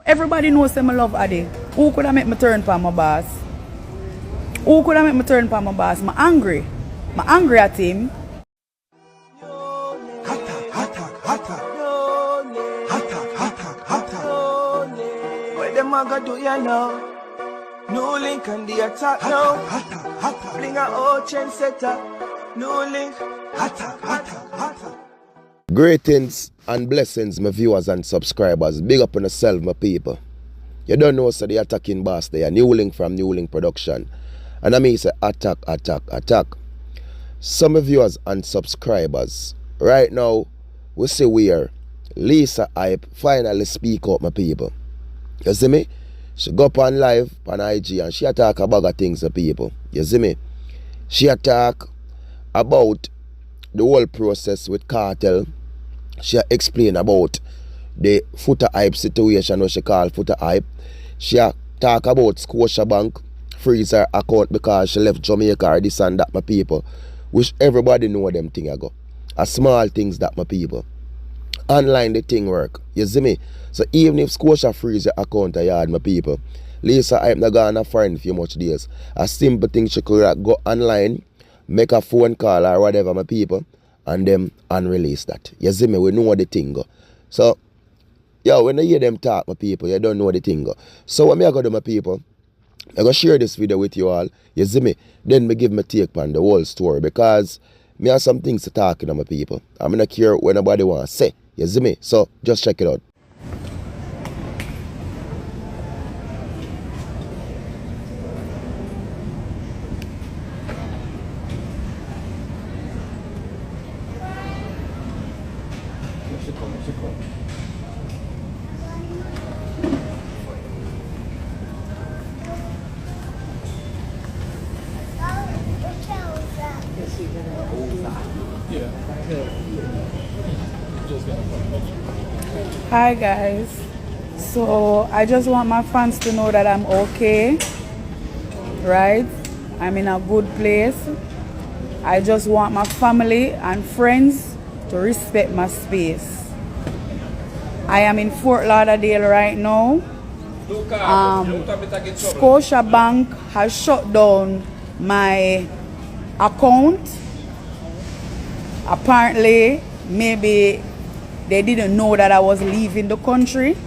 Everybody knows that I love Addy. Who could I make me turn for my boss? Who could I make me turn for my boss? I'm angry. I'm angry at him. What them a go do ya now? NEWLINK and the attack now. Bring a old chain setter. NEWLINK. Greetings and blessings, my viewers and subscribers. Big up on yourself, my people. You don't know, so the attacking boss there. NEWLINK from NEWLINK Production. And I mean, say attack. Some viewers and subscribers. Right now, we see where Lisa Hype finally speak up, my people. You see me? She go up on live on IG and she attack about of things, my people. You see me? She attack about the whole process with Kartel. She explain about the footer hype situation, what she call footer hype. She talk about Scotiabank freeze her account because she left Jamaica or this and that, my people. Which everybody know them thing ago. A small things that, my people. Online the thing work. You see me? So even if Scotia freeze her account a yard, my people, Lisa Hype not gonna find few much days. A simple thing she could go online, make a phone call or whatever, my people, and them unrelease that. You see me? We know what the thing go. So, yo, when you hear them talk, my people, you don't know what the thing go. So what me I go do, my people, I go share this video with you all. You see me? Then me give my take on the whole story because me have some things to talk to my people. I'm not care what nobody want to say. You see me? So just check it out. Hi guys. So I just want my fans to know that I'm okay. Right? I'm in a good place. I just want my family and friends to respect my space. I am in Fort Lauderdale right now. Scotiabank has shut down my account. Apparently, maybe they didn't know that I was leaving the country,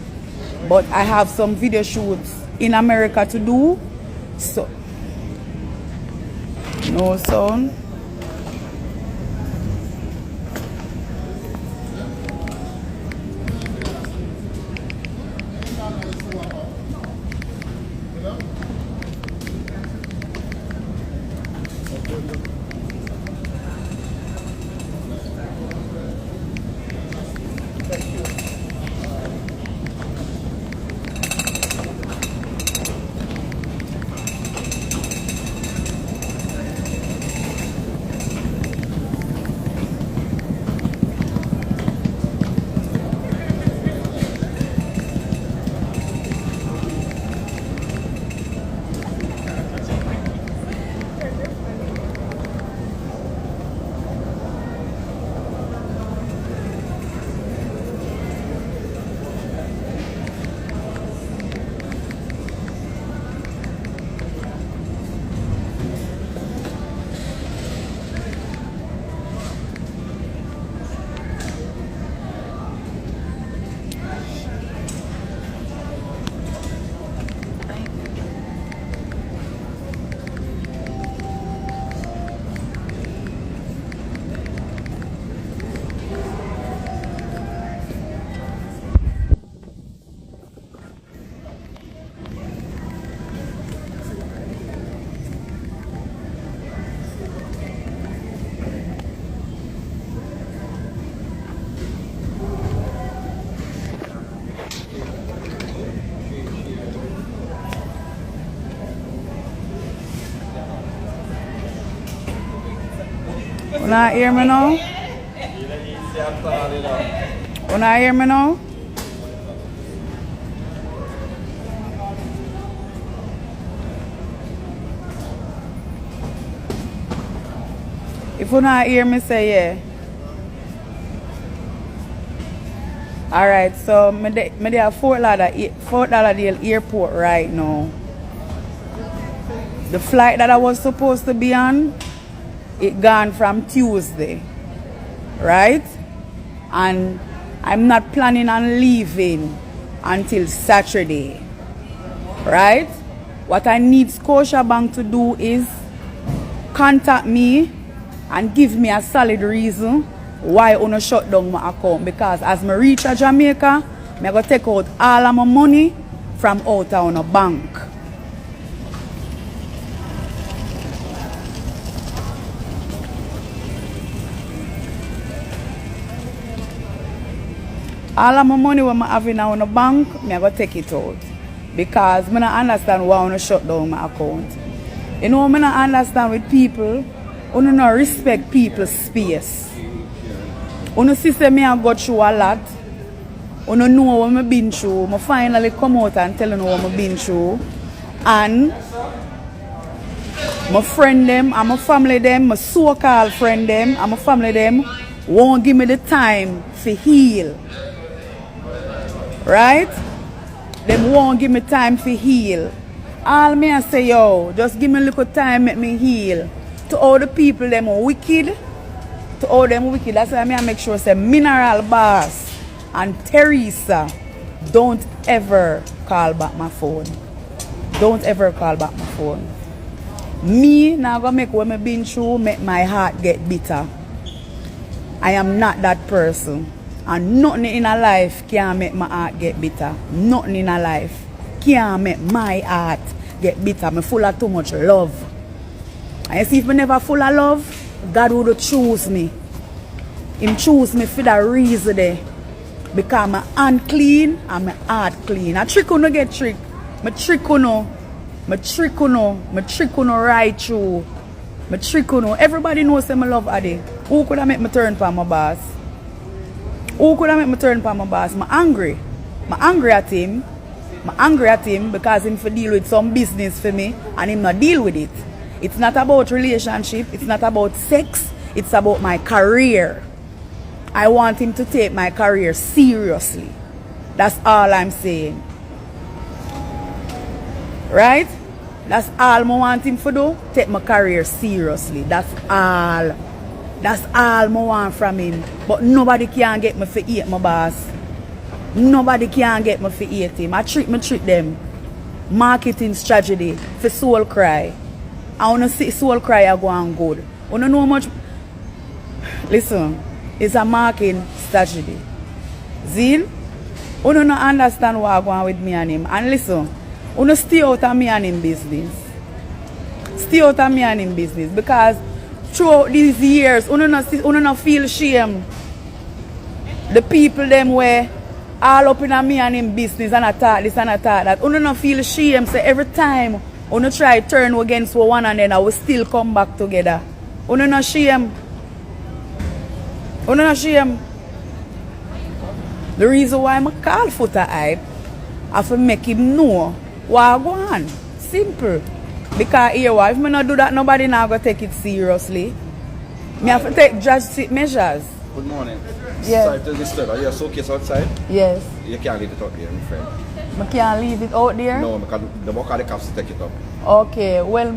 but I have some video shoots in America to do. So, no sound. You not hear me now? You not hear me now? If you not hear me, say yeah. Alright, so me there at Fort Lauderdale Airport right now. The flight that I was supposed to be on, it gone from Tuesday. Right? And I'm not planning on leaving until Saturday. Right? What I need Scotiabank to do is contact me and give me a solid reason why I want to shut down my account. Because as I reach Jamaica, I'm going to take out all of my money from out of a bank. All of my money when I have in a bank, I'm going to take it out. Because I don't understand why I want to shut down my account. You know, I don't understand with people, I don't respect people's space. I see me I got through a lot. I know what I've been through. I finally come out and tell you what I've been through. And my friend them, and my family them, my so-called friend them, and my family them won't give me the time to heal. Right? Them won't give me time to heal. All me I say, yo, just give me a little time, make me heal. To all the people them are wicked. To all them wicked. That's why I make sure say Mineral Boss and Teresa don't ever call back my phone. Don't ever call back my phone. Me now gonna make what I've been through make my heart get bitter. I am not that person. And nothing in a life can make my heart get bitter. Nothing in a life can make my heart get bitter. I'm full of too much love. And you see, if I never full of love, God would choose me. He choose me for that reason there. Because my hand clean and my heart clean. I trick you get trick. My trick you My trick you right through. My trick you everybody knows that I love Adi. Who could I make me turn for my boss? Who could I make me turn for my boss? I'm angry. I'm angry at him. I'm angry at him because him for deal with some business for me and him not deal with it. It's not about relationship. It's not about sex. It's about my career. I want him to take my career seriously. That's all I'm saying. Right? That's all I want him to do. Take my career seriously. That's all. That's all I want from him. But nobody can get me for hate my boss. Nobody can get me for hate him. I trick them. Marketing strategy for Soul Cry. I want to see Soul Cry go on good. I don't know much. Listen, it's a marketing strategy. Zin, I don't understand what going on with me and him. And listen, I don't stay out of me and him business. Stay out of me and him business. Because throughout these years, I don't feel shame. The people them were all up in me and him business and attack this and attack that. I don't feel shame. So every time I try to turn against one and then I will still come back together. I don't shame. I don't shame. The reason why I call Footer Hype I to make him know what I go on. Simple. Because here, if I not do that, nobody now going to take it seriously. I have to take drastic measures. Good morning. Yes. Sorry to disturb. Are you a showcase outside? Yes. You can't leave it out here, my friend. I can't leave it out there? No, because the work of the cops to take it up. Okay, well,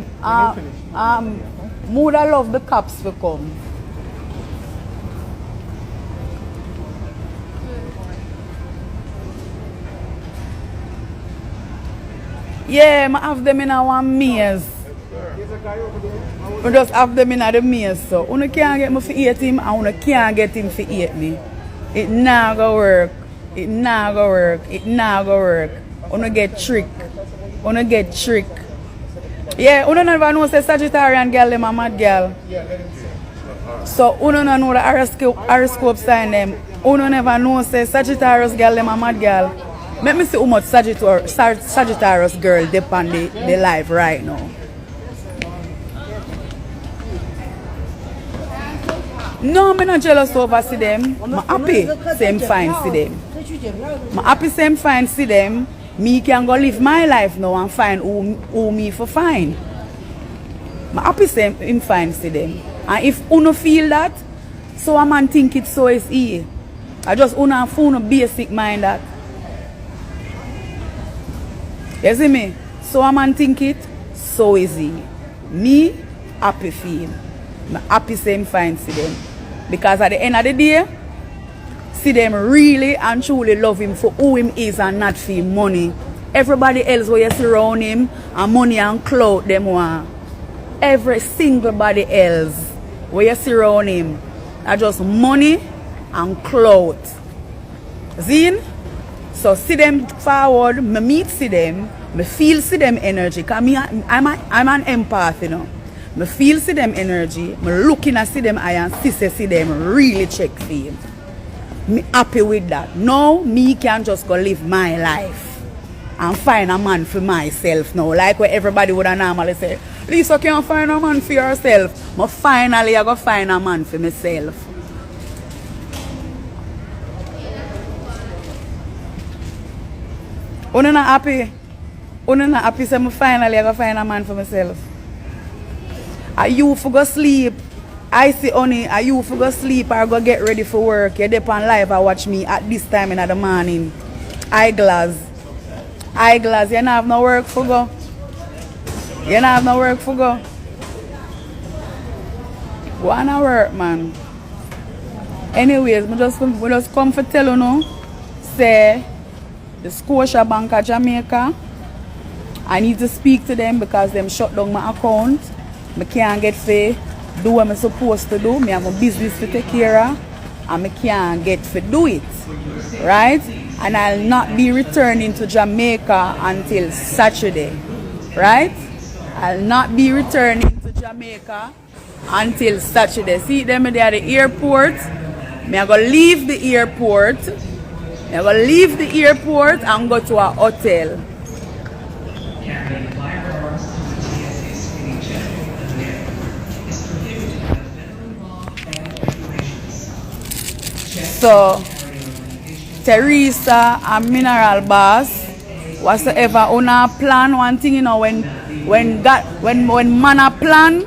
would I love the cops to come. Yeah, I have them in our maze. I just have them in the maze. So, I can't get me to hate him and I can't get him to hate me. It not gonna work. It not gonna work. It not gonna work. I get tricked. I get tricked. Yeah, I don't never know say Sagittarian girl them a mad girl. So, I don't know the horoscope sign them. I don't never know say Sagittarius girl them a mad girl. Let me see how much Sagittarius girl depend the life right now. No, I'm not jealous over see them. I'm happy same fine see them. I'm happy same fine see them. Me can go live my life now and find who me for fine. I'm happy same fine see them. And if you don't feel that, so a man think it so is easy. I just una phone basic mind that. You see me? So a man think it, so is he. Me, happy feel. I'm happy same fine see them. Because at the end of the day, see them really and truly love him for who him is and not for money. Everybody else where you surround him and money and clout them want. Every single body else where you surround him are just money and clout. Zine? So see them forward, me meet see them, me feel see them energy. Cause I'm an empath, you know. Me feel see them energy, me looking at see them eye and see them really check for him. Me happy with that. Now me can just go live my life and find a man for myself now. Like what everybody would normally say, Lisa can't find a man for yourself. But finally I go find a man for myself. Una not happy? Una not happy say me finally I go find a man for myself. Are you for go sleep? I say honey, are you for go sleep or go get ready for work? You're there on live and watch me at this time in the morning. Eyeglass, you don't have no work for go. You don't have no work for go. Go on a work, man. Anyways, we just come for tell you now, say the Scotia Bank of Jamaica, I need to speak to them because them shut down my account. I can't get to do what I'm supposed to do. I have a business to take care of and I can't get to do it. Right? And I'll not be returning to Jamaica until Saturday. Right? I'll not be returning to Jamaica until Saturday. See them there at the airport. I'm going to leave the airport. I'm going to leave the airport and go to a hotel. So, Teresa and Mineral Boss, whatsoever una plan one thing, you know, when man a plan,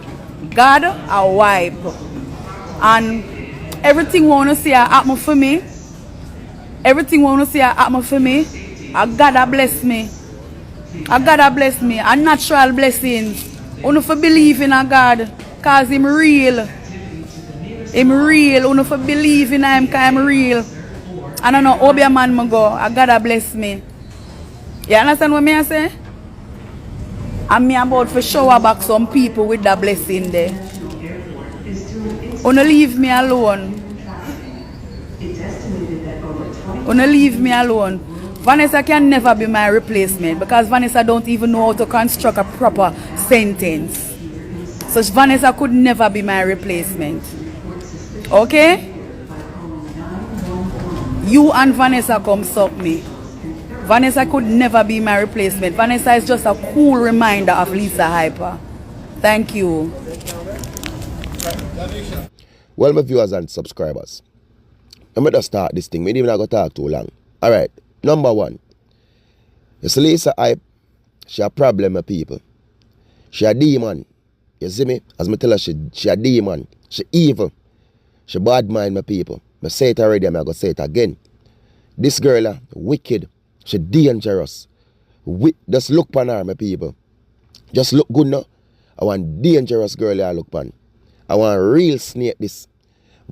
God a wipe. And everything wanna see happen for me. Everything wanna see happen for me. God a bless me. God a bless me. A natural blessings. Una for believe in a God, cause him real. I'm real. You for believe in him because I'm real. I don't know how be a man I go. God bless me. You understand what I say? And me about to shower back some people with that blessing there. Wanna leave me alone. Wanna leave me alone. Vanessa can never be my replacement because Vanessa don't even know how to construct a proper sentence. So Vanessa could never be my replacement. Okay? You and Vanessa come suck me. Vanessa could never be my replacement. Vanessa is just a cool reminder of Lisa Hyper. Thank you. Well, my viewers and subscribers, I'm going to start this thing. Maybe I'm not going to talk too long. Alright, number one. You see Lisa Hype, she a problem with people. She a demon. You see me? As I tell her, she a demon. She evil. She bad mind my people. I say it already, I'm going to say it again. This girl, wicked. She dangerous. Just look upon her, my people. Just look good now. I want dangerous girl I look upon. I want real snake this.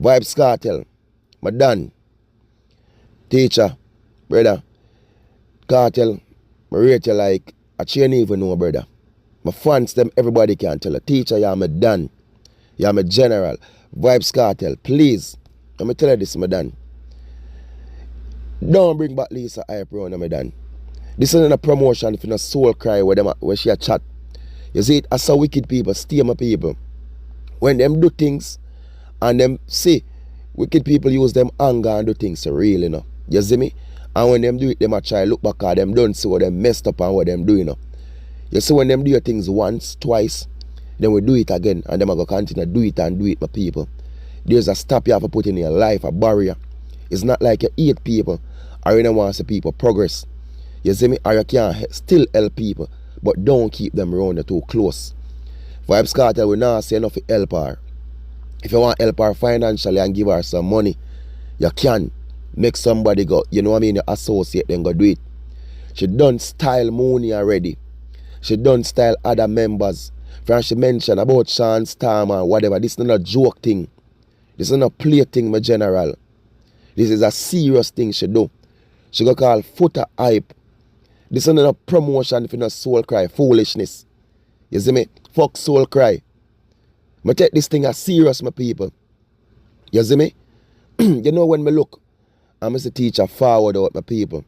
Vybz Kartel. My done. Teacher. Brother. Kartel. I rate you like I can't even know, brother. My fans, them everybody can tell her. Teacher, you're my done. You're my general. Vybz Kartel, please. Let me tell you this, madam. Don't bring back Lisa Hype round, madam. This isn't a promotion for no soul cry where she a chat. You see it, I saw wicked people, stay my people. When them do things and them see, wicked people use them anger and do things real, you know. You see me? And when them do it, them a try look back at them, don't see what them messed up and what them do, you know. You see when them do your things once, twice, then we do it again, and them are going to continue to do it and do it, my people. There's a stop you have to put in your life, a barrier. It's not like you hate people or you don't want to see people progress. You see me? Or you can still help people, but don't keep them around you too close. Vybz Kartel will not say enough to help her. If you want to help her financially and give her some money, you can. make somebody go, you know what I mean, associate them go do it. She done style Mooney already. She done style other members. From she mentioned about Sean Storm or whatever. This is not a joke thing. This is not a play thing, my general. This is a serious thing she do. She go call footer hype. This is not a promotion for no soul cry. Foolishness. You see me? Fuck soul cry. I take this thing as serious, my people. You see me? You know when me look, I'm a teacher forward out my people.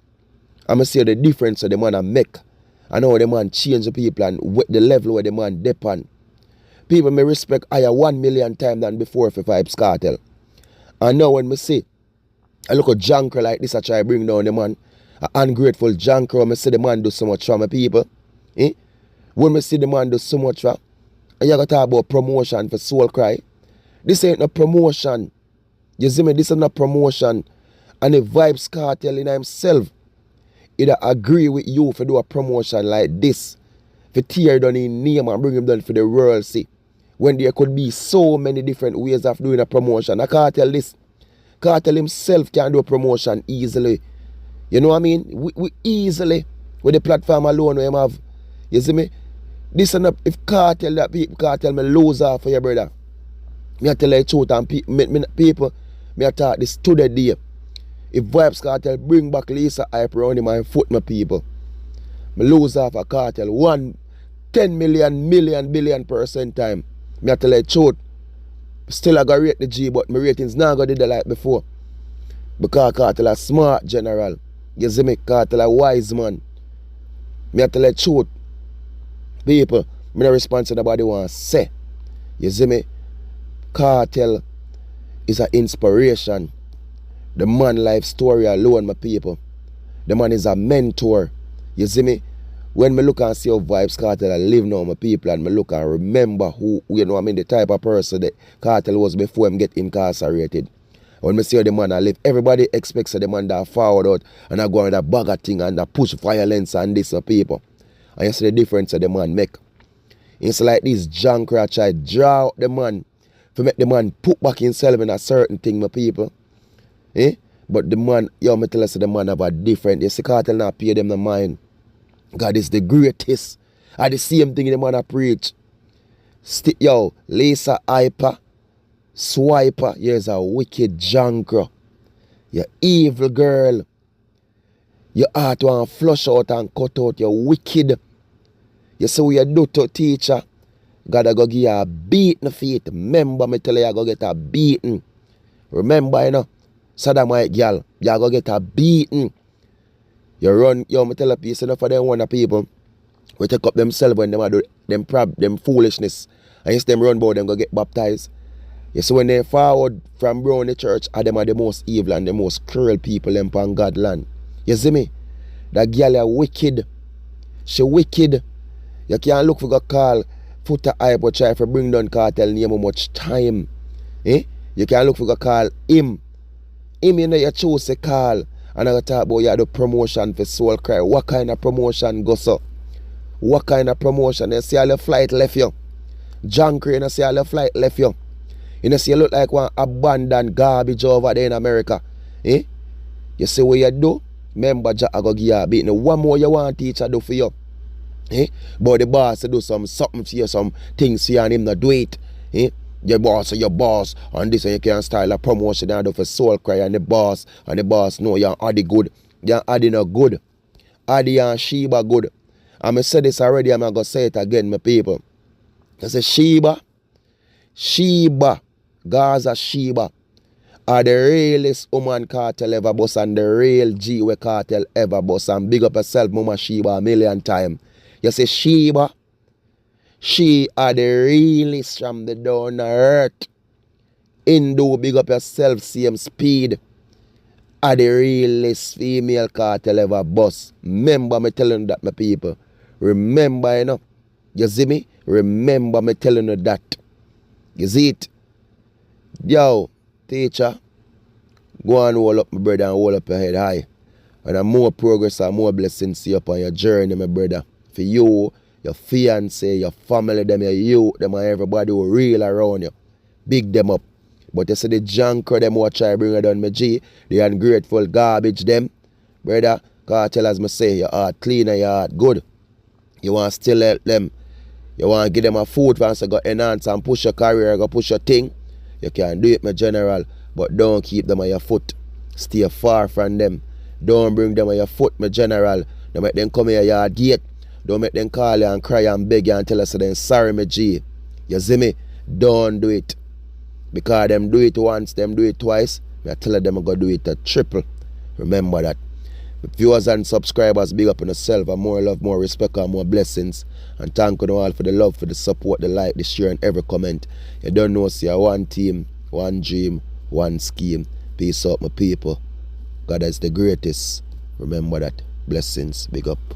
I'm see the difference of the man I make. I know the man change the people and the level where the man depend. People may respect higher 1 million times than before for Vybz Kartel. And now when me see I look at junker like this, I try to bring down the man. An ungrateful junker when I see the man do so much for my people. Eh? When I see the man do so much for, and you got to talk about promotion for soul cry. This ain't no promotion. You see me? This is not promotion. And the Vybz Kartel in himself either agree with you for do a promotion like this, for tear down his name and bring him down for the world see. When there could be so many different ways of doing a promotion. I can't tell this. Kartel himself can do a promotion easily. You know what I mean? We easily, with the platform alone we have. You see me? This is not, if Kartel that people Kartel me lose off for your brother. Me I tell you the truth and people, me I talk this to the day. If Vybz Kartel bring back Lisa hype around him and foot my people, me lose off a Kartel 10 million, billion% time. Me I tell you the truth. Still I got rate the G, but my ratings now go did the like before. Because Kartel a smart general. You see me? Kartel a wise man. Me I tell you the truth. People, me not respond to nobody want to say. You see me? Kartel is an inspiration. The man life story alone, my people. The man is a mentor. You see me? When me look and see how Vybz Kartel I live now, my people, and me look and remember who, you know I mean, the type of person that Kartel was before him get incarcerated. When me see how the man I live, everybody expects the man that forward out and I go on that bag of thing and that push violence and this people. And you see the difference that the man make. It's like this junk I try to draw out the man to make the man put back himself in a certain thing, my people. Eh? But the man, yo, me tell us the man have a different. You see, Kartel not pay them the mind. God is the greatest. And the same thing the man a preach. Yo, Lisa Hyper, Swiper, you're a wicked junker. You evil girl. Your heart want to flush out and cut out. You're wicked. You see what you do to teacher. God go give you a beating feet. Remember me tell you go get a beating. Remember, you know. Saddam White girl, you go get a beating. You run, yo, me tell a piece enough for them one of people. We take up themselves when them do them foolishness. And yes, them run about them go get baptized. You see when they forward from Brown the church, them are the most evil and the most cruel people in God land. You see me? That girl is wicked. She wicked. You can't look for go call footer hype or try to bring down Kartel name how much time. Eh? You can't look for go call him. Him, you know, you choose a call. And I talk about you the promotion for Soul Cry. What kind of promotion go so? What kind of promotion? You see all the flight left you. John Crane, you see all the flight left you. You know, see you look like one abandoned garbage over there in America. Eh? You see what you do? Remember, Jack, I go give you a beat. Now, one more you want teacher do for you. Eh? But the boss to do something for you, some things for you and him not do it. Eh? Your boss and this and you can style a promotion and do for Soul Cry and the boss know you're Addy good. You're Addy not good. Addy and Sheba good. And I said this already, I'm gonna say it again, my people. I say Sheba, Gaza Sheba are the realest woman Kartel ever boss and the real G where Kartel ever boss. And big up yourself, Mama Sheba, a million times. You say Sheba, she are the realest from the down earth. Indo, big up yourself, same speed. Are the realest female Kartel ever boss. Remember me telling you that, my people. Remember, you know. You see me? Remember me telling you that. You see it? Yo, teacher, go and hold up my brother and hold up your head high. And more progress and more blessings to you upon your journey, my brother. For you, your fiancé, your family, them, your youth, them, and everybody who real around you. Big them up. But you see the junker them who try bring it down, my G. The ungrateful garbage them. Brother, Kartel, as me say, your heart clean and your heart good. You want to still help them. You want to give them a food once you go enhance and push your career, go push your thing. You can do it, my general. But don't keep them on your foot. Stay far from them. Don't bring them on your foot, my general. Don't make them come here your gate. Don't make them call you and cry and beg you and tell us they're sorry, my G. You see me? Don't do it. Because them do it once, them do it twice. I tell them I'm going to do it a triple. Remember that. Viewers and subscribers, big up on yourself, and more love, more respect, and more blessings. And thank you all for the love, for the support, the like, the share, and every comment. You don't know, see, one team, one dream, one scheme. Peace out, my people. God is the greatest. Remember that. Blessings. Big up.